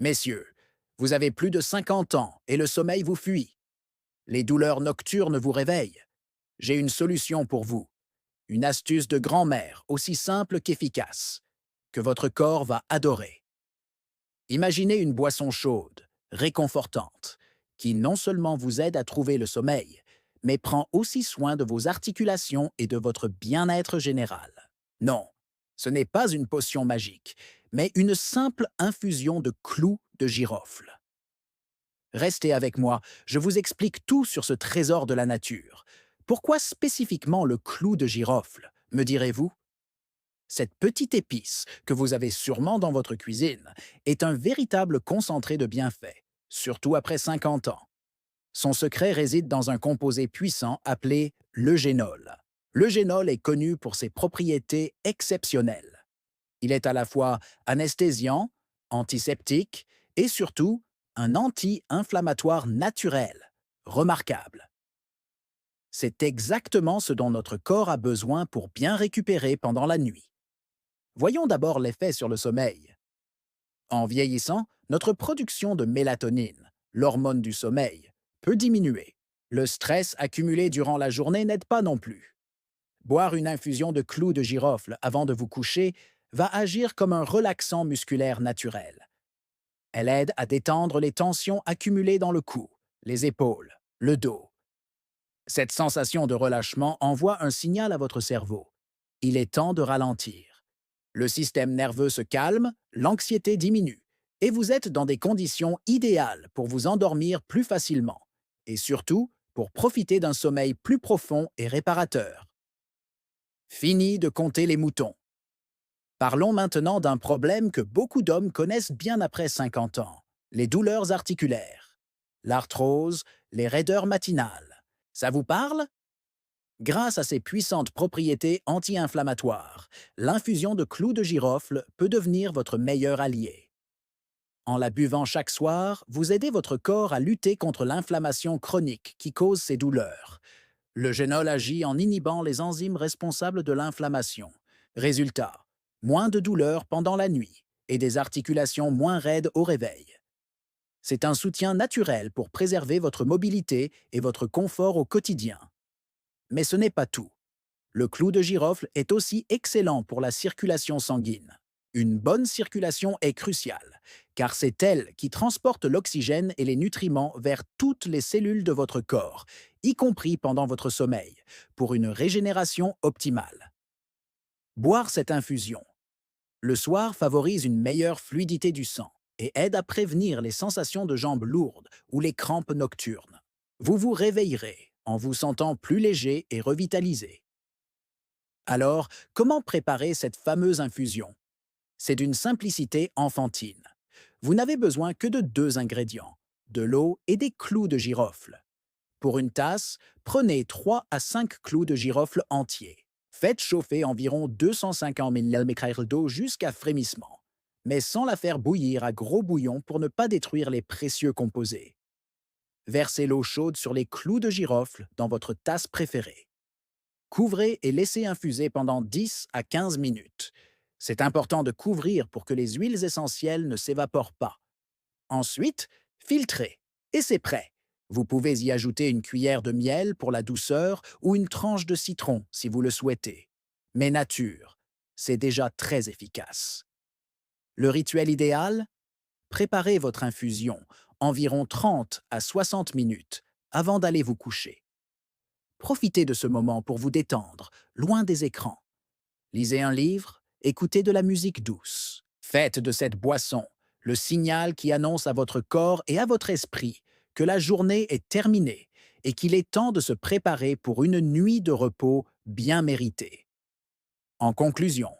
Messieurs, vous avez plus de 50 ans et le sommeil vous fuit. Les douleurs nocturnes vous réveillent. J'ai une solution pour vous. Une astuce de grand-mère aussi simple qu'efficace, que votre corps va adorer. Imaginez une boisson chaude, réconfortante, qui non seulement vous aide à trouver le sommeil, mais prend aussi soin de vos articulations et de votre bien-être général. Non, ce n'est pas une potion magique, mais une simple infusion de clous de girofle. Restez avec moi, je vous explique tout sur ce trésor de la nature. Pourquoi spécifiquement le clou de girofle, me direz-vous? Cette petite épice, que vous avez sûrement dans votre cuisine, est un véritable concentré de bienfaits, surtout après 50 ans. Son secret réside dans un composé puissant appelé l'eugénol. L'eugénol est connu pour ses propriétés exceptionnelles. Il est à la fois anesthésiant, antiseptique et surtout un anti-inflammatoire naturel, remarquable. C'est exactement ce dont notre corps a besoin pour bien récupérer pendant la nuit. Voyons d'abord l'effet sur le sommeil. En vieillissant, notre production de mélatonine, l'hormone du sommeil, peut diminuer. Le stress accumulé durant la journée n'aide pas non plus. Boire une infusion de clous de girofle avant de vous coucher va agir comme un relaxant musculaire naturel. Elle aide à détendre les tensions accumulées dans le cou, les épaules, le dos. Cette sensation de relâchement envoie un signal à votre cerveau. Il est temps de ralentir. Le système nerveux se calme, l'anxiété diminue, et vous êtes dans des conditions idéales pour vous endormir plus facilement, et surtout pour profiter d'un sommeil plus profond et réparateur. Fini de compter les moutons. Parlons maintenant d'un problème que beaucoup d'hommes connaissent bien après 50 ans, les douleurs articulaires. L'arthrose, les raideurs matinales. Ça vous parle? Grâce à ses puissantes propriétés anti-inflammatoires, l'infusion de clous de girofle peut devenir votre meilleur allié. En la buvant chaque soir, vous aidez votre corps à lutter contre l'inflammation chronique qui cause ces douleurs. Le génol agit en inhibant les enzymes responsables de l'inflammation. Résultat, moins de douleurs pendant la nuit et des articulations moins raides au réveil. C'est un soutien naturel pour préserver votre mobilité et votre confort au quotidien. Mais ce n'est pas tout. Le clou de girofle est aussi excellent pour la circulation sanguine. Une bonne circulation est cruciale, car c'est elle qui transporte l'oxygène et les nutriments vers toutes les cellules de votre corps, y compris pendant votre sommeil, pour une régénération optimale. Boire cette infusion le soir favorise une meilleure fluidité du sang et aide à prévenir les sensations de jambes lourdes ou les crampes nocturnes. Vous vous réveillerez en vous sentant plus léger et revitalisé. Alors, comment préparer cette fameuse infusion? C'est d'une simplicité enfantine. Vous n'avez besoin que de deux ingrédients, de l'eau et des clous de girofle. Pour une tasse, prenez 3 à 5 clous de girofle entiers. Faites chauffer environ 250 ml d'eau jusqu'à frémissement, mais sans la faire bouillir à gros bouillon pour ne pas détruire les précieux composés. Versez l'eau chaude sur les clous de girofle dans votre tasse préférée. Couvrez et laissez infuser pendant 10 à 15 minutes. C'est important de couvrir pour que les huiles essentielles ne s'évaporent pas. Ensuite, filtrez. Et c'est prêt. Vous pouvez y ajouter une cuillère de miel pour la douceur ou une tranche de citron si vous le souhaitez. Mais nature, c'est déjà très efficace. Le rituel idéal? Préparez votre infusion environ 30 à 60 minutes avant d'aller vous coucher. Profitez de ce moment pour vous détendre, loin des écrans. Lisez un livre, écoutez de la musique douce. Faites de cette boisson le signal qui annonce à votre corps et à votre esprit que la journée est terminée et qu'il est temps de se préparer pour une nuit de repos bien méritée. En conclusion,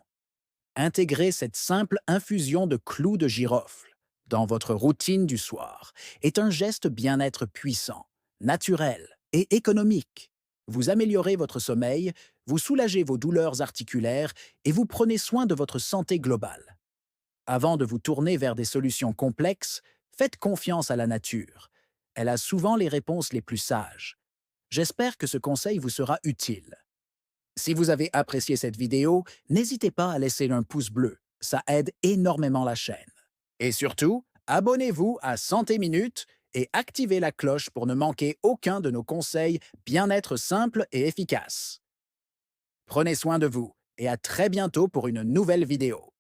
intégrer cette simple infusion de clous de girofle dans votre routine du soir est un geste bien-être puissant, naturel et économique. Vous améliorez votre sommeil, vous soulagez vos douleurs articulaires et vous prenez soin de votre santé globale. Avant de vous tourner vers des solutions complexes, faites confiance à la nature. Elle a souvent les réponses les plus sages. J'espère que ce conseil vous sera utile. Si vous avez apprécié cette vidéo, n'hésitez pas à laisser un pouce bleu. Ça aide énormément la chaîne. Et surtout, Abonnez-vous à Santé Minute et activez la cloche pour ne manquer aucun de nos conseils bien-être simples et efficaces. Prenez soin de vous et à très bientôt pour une nouvelle vidéo.